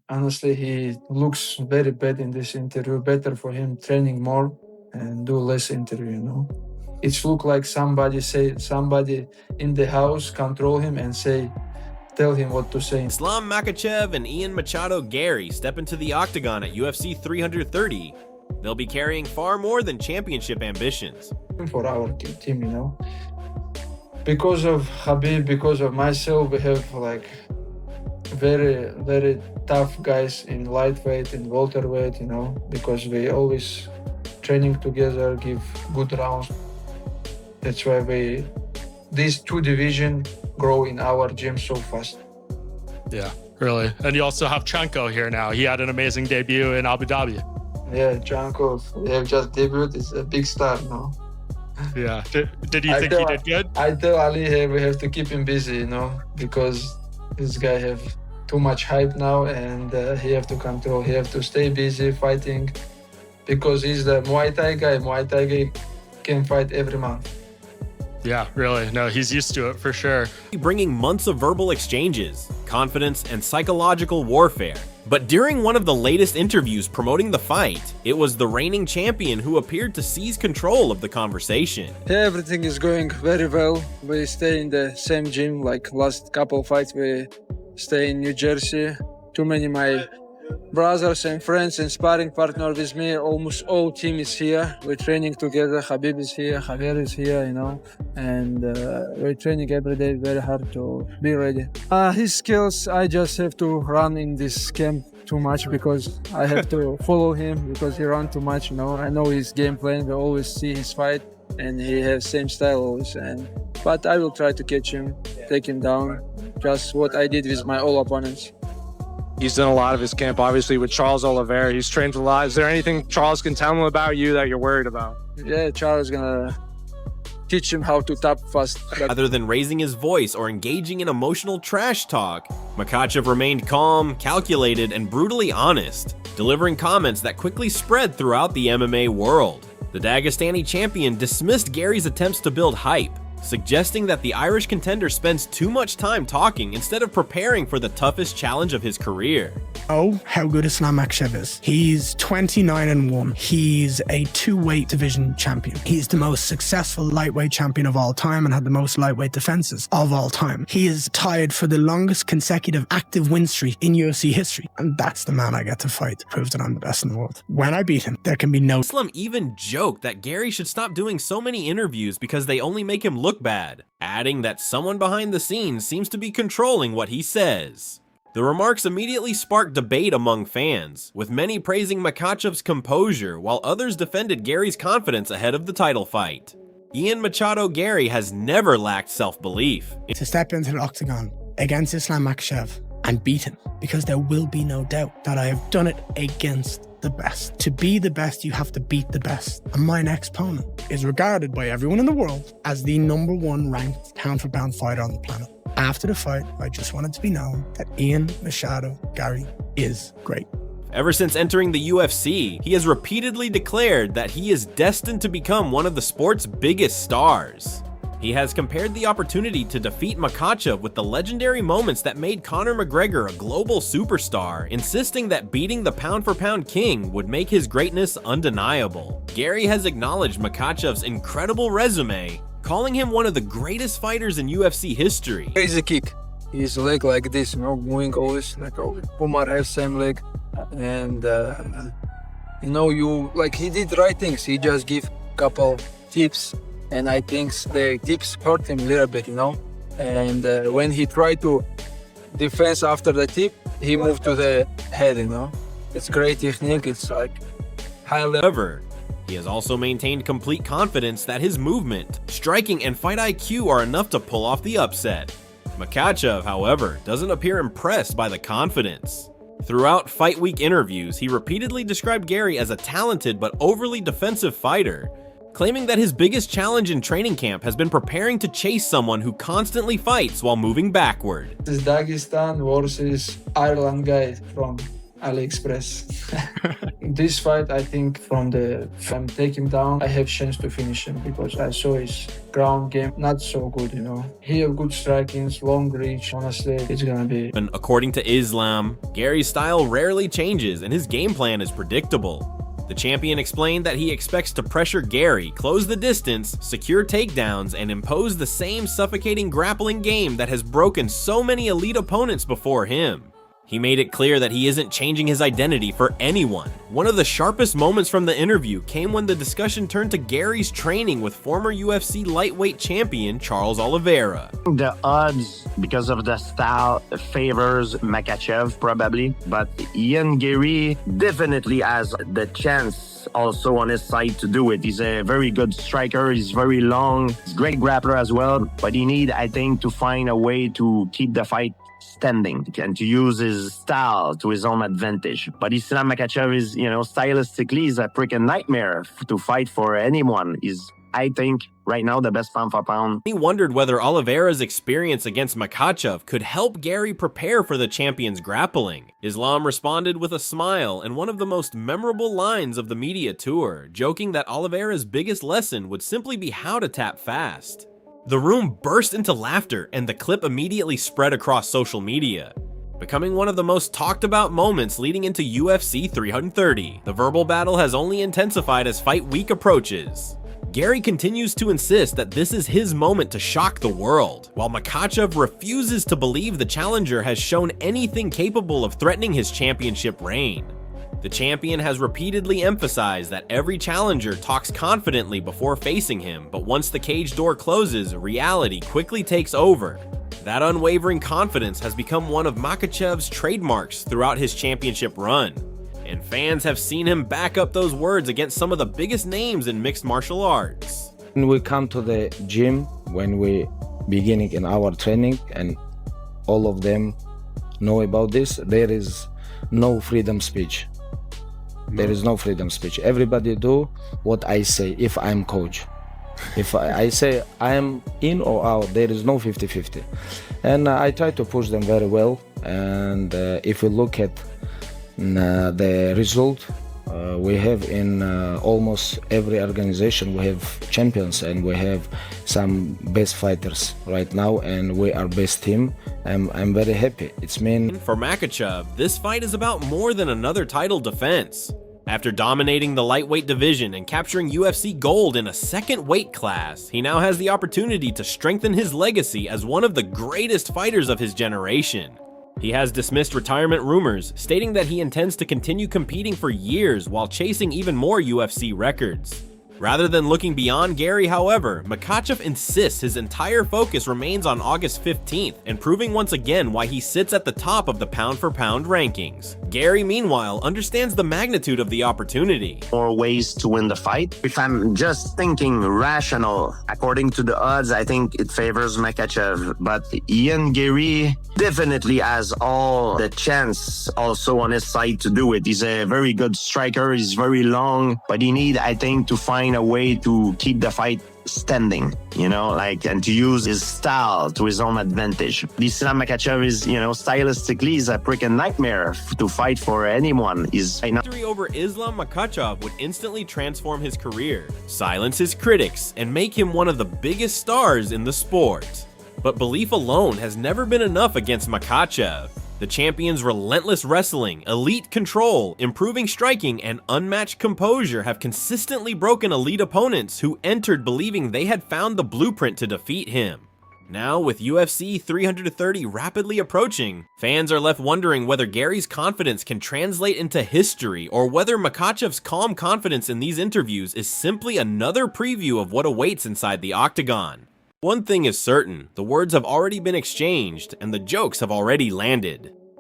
honestly, he looks very bad in this interview. Better for him training more and do less interview, you know. It's look like somebody in the house control him and tell him what to say. Islam Makhachev and Ian Machado Garry step into the octagon at UFC 330. They'll be carrying far more than championship ambitions. For our team, you know. Because of Khabib, because of myself, we have like very, very tough guys in lightweight and welterweight, you know, because we always training together, give good rounds. That's why these two divisions grow in our gym so fast. Yeah, really. And you also have Chanko here now. He had an amazing debut in Abu Dhabi. Yeah, Chanko, we have just debuted. It's a big star now. Yeah. Did you think he did good? I tell Ali, we have to keep him busy, you know, because this guy have too much hype now, and he have to control. He have to stay busy fighting, because he's the Muay Thai guy. Muay Thai guy can fight every month. Yeah, really. No, he's used to it for sure. Bringing months of verbal exchanges, confidence, and psychological warfare. But during one of the latest interviews promoting the fight, it was the reigning champion who appeared to seize control of the conversation. Yeah, everything is going very well. We stay in the same gym, like last couple fights we stay in New Jersey. Too many my brothers and friends and sparring partner with me. Almost all team is here. We're training together. Khabib is here, Javier is here, you know, and we're training every day very hard to be ready. His skills, I just have to run in this camp too much because I have to follow him because he runs too much, you know. I know his game plan. We always see his fight and he has same style always. But I will try to catch him, take him down, just what I did with my all opponents. He's done a lot of his camp, obviously, with Charles Oliveira. He's trained a lot. Is there anything Charles can tell him about you that you're worried about? Yeah, Charles is gonna teach him how to tap fast. Rather than raising his voice or engaging in emotional trash talk, Makhachev remained calm, calculated, and brutally honest, delivering comments that quickly spread throughout the MMA world. The Dagestani champion dismissed Garry's attempts to build hype, suggesting that the Irish contender spends too much time talking instead of preparing for the toughest challenge of his career. Oh, how good Islam Makhachev is. He's 29-1. He's a two-weight division champion. He's the most successful lightweight champion of all time and had the most lightweight defenses of all time. He is tied for the longest consecutive active win streak in UFC history. And that's the man I get to fight to prove that I'm the best in the world. When I beat him, there can be no... Islam even joked that Garry should stop doing so many interviews because they only make him look bad, adding that someone behind the scenes seems to be controlling what he says. The remarks immediately sparked debate among fans, with many praising Makhachev's composure while others defended Garry's confidence ahead of the title fight. Ian Machado Garry has never lacked self-belief. To step into the octagon against Islam Makhachev and beat him, because there will be no doubt that I have done it against the best. To be the best, you have to beat the best. And my next opponent is regarded by everyone in the world as the #1 ranked pound-for-pound fighter on the planet. After the fight, I just wanted to be known that Ian Machado Garry is great. Ever since entering the UFC, he has repeatedly declared that he is destined to become one of the sport's biggest stars. He has compared the opportunity to defeat Makhachev with the legendary moments that made Conor McGregor a global superstar, insisting that beating the pound-for-pound king would make his greatness undeniable. Garry has acknowledged Makhachev's incredible resume, calling him one of the greatest fighters in UFC history. Crazy kick. His leg like this, you know, moving always like Umar has same leg, and you know, he did right things. He just give couple tips, and I think the tips hurt him a little bit, you know. And when he tried to defense after the tip, he moved to the head, you know. It's great technique. It's like high level. However, he has also maintained complete confidence that his movement, striking, and fight IQ are enough to pull off the upset. Makhachev, however, doesn't appear impressed by the confidence. Throughout Fight Week interviews, he repeatedly described Garry as a talented but overly defensive fighter, claiming that his biggest challenge in training camp has been preparing to chase someone who constantly fights while moving backward. This Dagestan versus Ireland guy from AliExpress. This fight, I think, if I take him down, I have chance to finish him because I saw his ground game not so good, you know. He have good strikings, long reach. Honestly, it's gonna be. And according to Islam, Gary's style rarely changes and his game plan is predictable. The champion explained that he expects to pressure Gary, close the distance, secure takedowns, and impose the same suffocating grappling game that has broken so many elite opponents before him. He made it clear that he isn't changing his identity for anyone. One of the sharpest moments from the interview came when the discussion turned to Gary's training with former UFC lightweight champion Charles Oliveira. The odds, because of the style, favors Makhachev probably, but Ian Gary definitely has the chance also on his side to do it. He's a very good striker, he's very long, he's a great grappler as well, but he need, I think, to find a way to keep the fight standing and to use his style to his own advantage. But Islam Makhachev is, stylistically, he's a freaking nightmare to fight for anyone. He's, I think, right now the best pound for pound. He wondered whether Oliveira's experience against Makhachev could help Gary prepare for the champion's grappling. Islam responded with a smile and one of the most memorable lines of the media tour, joking that Oliveira's biggest lesson would simply be how to tap fast. The room burst into laughter and the clip immediately spread across social media, becoming one of the most talked about moments leading into UFC 330. The verbal battle has only intensified as fight week approaches. Gary continues to insist that this is his moment to shock the world, while Makhachev refuses to believe the challenger has shown anything capable of threatening his championship reign. The champion has repeatedly emphasized that every challenger talks confidently before facing him, but once the cage door closes, reality quickly takes over. That unwavering confidence has become one of Makhachev's trademarks throughout his championship run, and fans have seen him back up those words against some of the biggest names in mixed martial arts. When we come to the gym, when we beginning in our training, and all of them know about this, there is no freedom speech. There is no freedom speech. Everybody do what I say if I'm coach. If I say I'm in or out, there is no 50-50. And I try to push them very well. And if we look at the result, we have in almost every organization, we have champions and we have some best fighters right now, and we are best team. I'm very happy. For Makhachev, this fight is about more than another title defense. After dominating the lightweight division and capturing UFC gold in a second weight class, he now has the opportunity to strengthen his legacy as one of the greatest fighters of his generation. He has dismissed retirement rumors, stating that he intends to continue competing for years while chasing even more UFC records. Rather than looking beyond Gary, however, Makhachev insists his entire focus remains on August 15th and proving once again why he sits at the top of the pound-for-pound rankings. Gary, meanwhile, understands the magnitude of the opportunity. More ways to win the fight. If I'm just thinking rational, according to the odds, I think it favors Makhachev. But Ian Gary definitely has all the chance also on his side to do it. He's a very good striker, he's very long, but he need, I think, to find a way to keep the fight standing, and to use his style to his own advantage. Islam Makhachev is, stylistically, he's a freaking nightmare to fight for anyone. Victory over Islam Makhachev would instantly transform his career, silence his critics, and make him one of the biggest stars in the sport. But belief alone has never been enough against Makhachev. The champion's relentless wrestling, elite control, improving striking, and unmatched composure have consistently broken elite opponents who entered believing they had found the blueprint to defeat him. Now, with UFC 330 rapidly approaching, fans are left wondering whether Gary's confidence can translate into history or whether Makhachev's calm confidence in these interviews is simply another preview of what awaits inside the octagon. One thing is certain, the words have already been exchanged and the jokes have already landed.